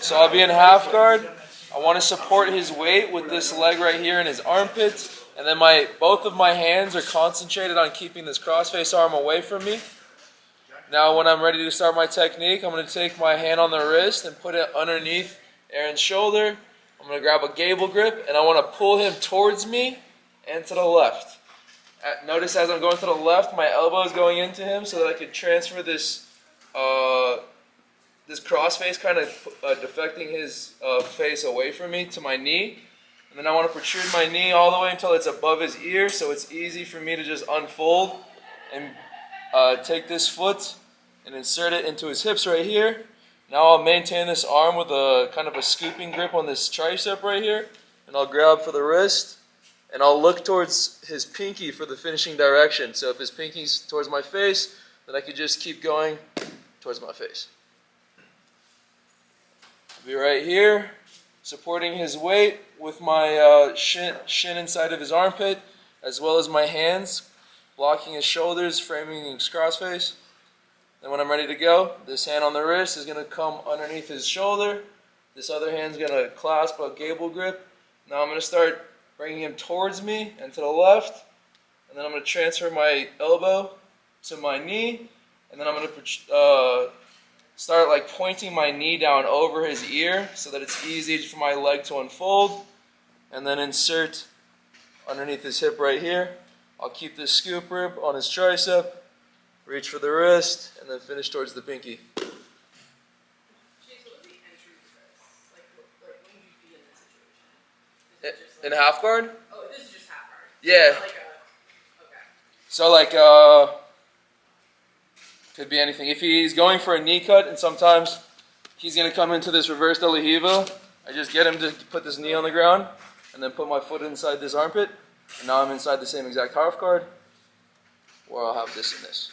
So I'll be in half guard. I want to support his weight with this leg right here in his armpit. And then both of my hands are concentrated on keeping this crossface arm away from me. Now when I'm ready to start my technique, I'm going to take my hand on the wrist and put it underneath Aaron's shoulder. I'm going to grab a gable grip and I want to pull him towards me and to the left. Notice as I'm going to the left, my elbow is going into him so that I can transfer this this crossface, kind of deflecting his face away from me to my knee. And then I want to protrude my knee all the way until it's above his ear, so it's easy for me to just unfold and take this foot and insert it into his hips right here. Now I'll maintain this arm with a kind of a scooping grip on this tricep right here, and I'll grab for the wrist, and I'll look towards his pinky for the finishing direction. So if his pinky's towards my face, then I could just keep going towards my face. I'll be right here, supporting his weight with my shin inside of his armpit, as well as my hands, blocking his shoulders, framing his crossface. Then when I'm ready to go, this hand on the wrist is going to come underneath his shoulder. This other hand's going to clasp a gable grip. Now I'm going to start bringing him towards me and to the left. And then I'm going to transfer my elbow to my knee. And then I'm going to start like pointing my knee down over his ear so that it's easy for my leg to unfold. And then insert underneath his hip right here. I'll keep this scoop grip on his tricep, reach for the wrist, and then finish towards the pinky. Chase, what was the entry for this? Like when would you be in this situation? Is it just like, In half guard? Oh, this is just half guard. Yeah. So like Could be anything. If he's going for a knee cut, and sometimes he's going to come into this reverse de la Hiva, I just get him to put this knee on the ground, and then put my foot inside this armpit, and now I'm inside the same exact half guard, or I'll have this and this.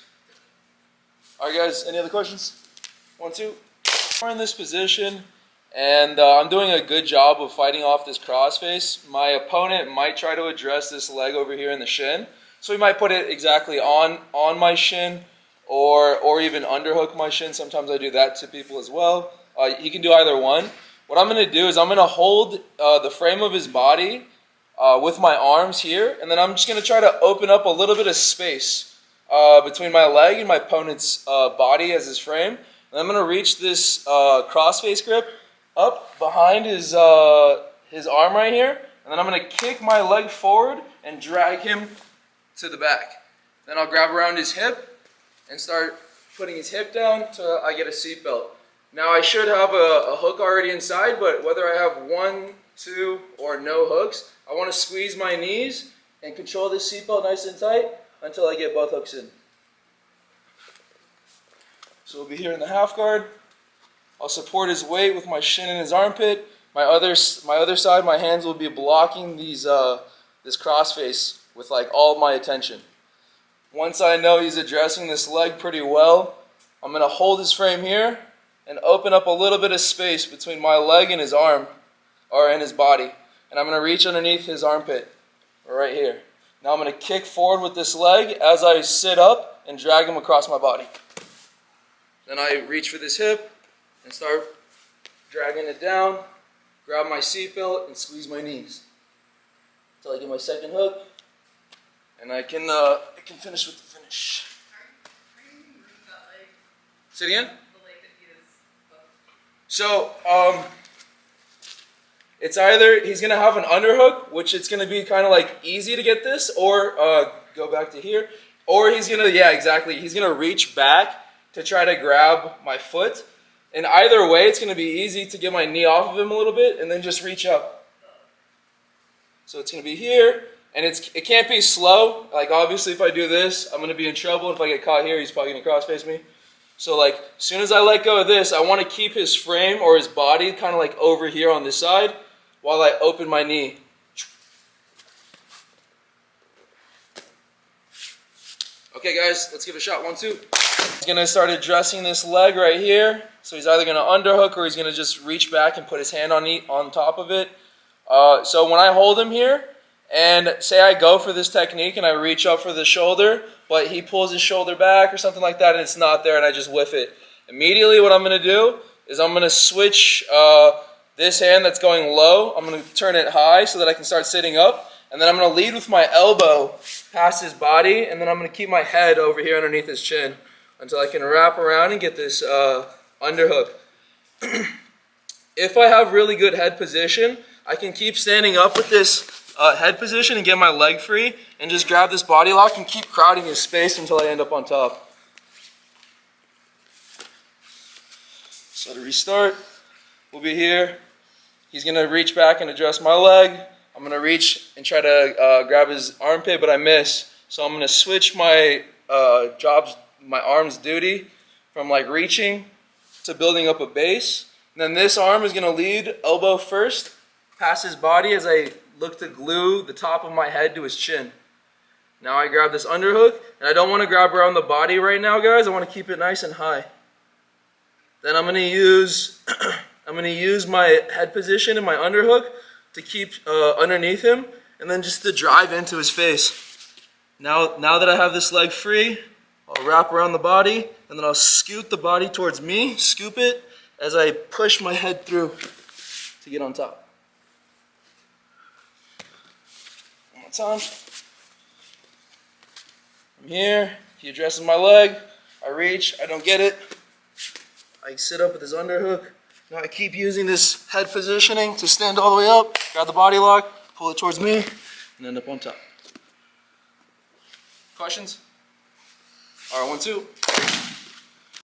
Alright guys, any other questions? 1, 2. We're in this position, and I'm doing a good job of fighting off this crossface. My opponent might try to address this leg over here in the shin, so he might put it exactly on my shin, or even underhook my shin. Sometimes I do that to people as well. He can do either one. What I'm going to do is I'm going to hold the frame of his body with my arms here, and then I'm just going to try to open up a little bit of space between my leg and my opponent's body as his frame. And I'm going to reach this crossface grip up behind his arm right here, and then I'm going to kick my leg forward and drag him to the back. Then I'll grab around his hip and start putting his hip down till I get a seatbelt. Now I should have a hook already inside, but whether I have 1, 2, or no hooks, I want to squeeze my knees and control this seatbelt nice and tight until I get both hooks in. So we'll be here in the half guard. I'll support his weight with my shin in his armpit. My other side, my hands will be blocking this crossface with like all of my attention. Once I know he's addressing this leg pretty well, I'm going to hold his frame here and open up a little bit of space between my leg and his arm, or in his body. And I'm going to reach underneath his armpit, right here. Now I'm going to kick forward with this leg as I sit up and drag him across my body. Then I reach for this hip and start dragging it down, grab my seatbelt, and squeeze my knees until I get my second hook, and I can finish with the finish. Say it again? So, it's either he's going to have an underhook, which it's going to be kind of like easy to get this, or go back to here, or he's going to, yeah, exactly, he's going to reach back to try to grab my foot. And either way, it's going to be easy to get my knee off of him a little bit and then just reach up. So it's going to be here, and it can't be slow. Like obviously if I do this, I'm going to be in trouble. If I get caught here, he's probably going to crossface me. So like as soon as I let go of this, I want to keep his frame or his body kind of like over here on this side while I open my knee. Okay guys, let's give it a shot. 1, 2. He's going to start addressing this leg right here. So he's either going to underhook or he's going to just reach back and put his hand on top of it. So when I hold him here, and say I go for this technique and I reach up for the shoulder, but he pulls his shoulder back or something like that and it's not there and I just whiff it. Immediately what I'm going to do is I'm going to switch this hand that's going low. I'm going to turn it high so that I can start sitting up. And then I'm going to lead with my elbow past his body. And then I'm going to keep my head over here underneath his chin until I can wrap around and get this underhook. If I have really good head position, I can keep standing up with this head position and get my leg free and just grab this body lock and keep crowding his space until I end up on top. So to restart, we'll be here. He's going to reach back and adjust my leg. I'm going to reach and try to grab his armpit, but I miss. So I'm going to switch my my arm's duty from like reaching to building up a base. And then this arm is going to lead elbow first past his body as I look to glue the top of my head to his chin. Now I grab this underhook, and I don't want to grab around the body right now, guys. I want to keep it nice and high. Then I'm going to use my head position and my underhook to keep underneath him, and then just to drive into his face. Now that I have this leg free, I'll wrap around the body, and then I'll scoot the body towards me, scoop it, as I push my head through to get on top. One more time. I'm here, he addresses my leg, I reach, I don't get it. I sit up with his underhook. Now I keep using this head positioning to stand all the way up, grab the body lock, pull it towards me, and end up on top. Questions? All right, 1, 2.